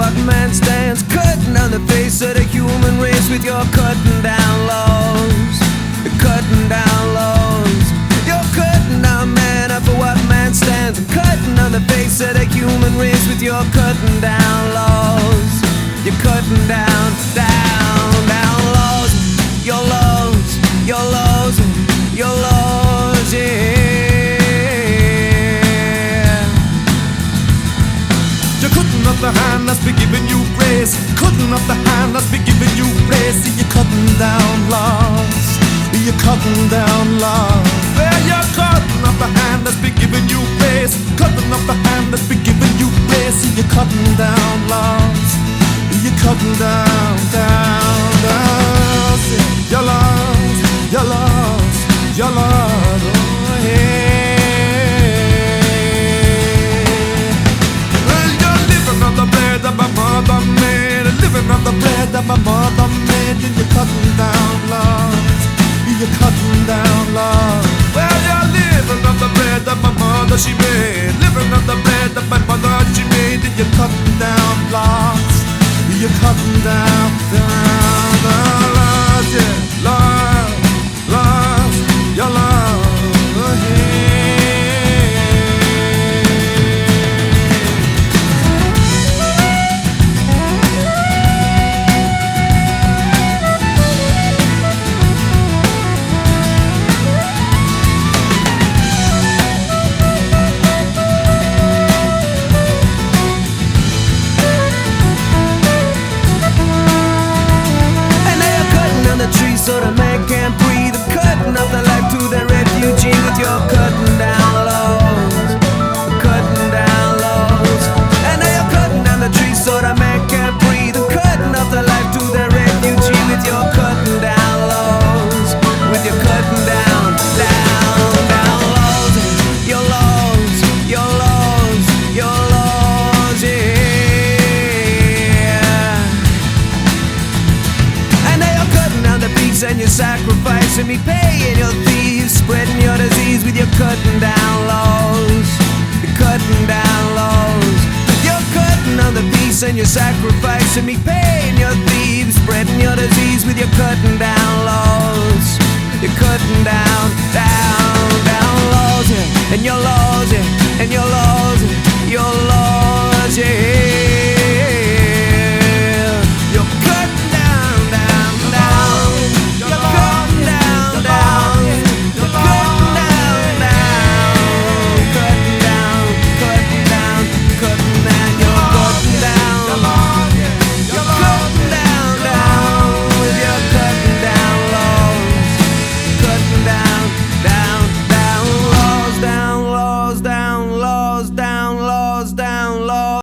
what man stands, cutting down the face of the human race with your cutting down laws. You're cutting down laws. You're cutting down man for what man stands, and cutting down the face of the human race with your cutting down laws. You're cutting down, down, down laws. Your laws, your laws, your laws, yeah. You're cutting off the hand that's been giving you grace. Cutting off the hand that's been giving you grace. See, you're cutting down laws. You're cutting down laws. Well, you're cutting off the hand that's been giving you grace. Cutting off the hand that's been giving you grace. See, you're cutting down laws. You're cutting down, down, down. See, your laws, your laws, your laws. Oh, yeah. Well, you're living on the bread that my mother made. Living on the bread that my mother made. And you're cutting down laws. You're cutting down laws. Well, you're living on the bread that my mother she made. Living on the bread that my mother she made. And you're cutting down laws. You're cutting down, down, down laws, yeah. Laws, laws, your laws, yeah. So the man can't breathe. Cutting off the life to the refugee with your cutting down laws. Cutting down laws. And now you're cutting down the tree so the man can't breathe. Cutting off the life to the refugee with your cutting down laws. With your cutting down, down, down laws. Your laws, your laws, your laws, yeah. And now you're cutting down the beats and you're sacrificing me, paying your thieves, spreading your disease with your cutting down laws. You're cutting down laws. You're cutting down the beats and you're sacrificing me, paying your thieves, spreading your disease with your cutting down laws. You're cutting down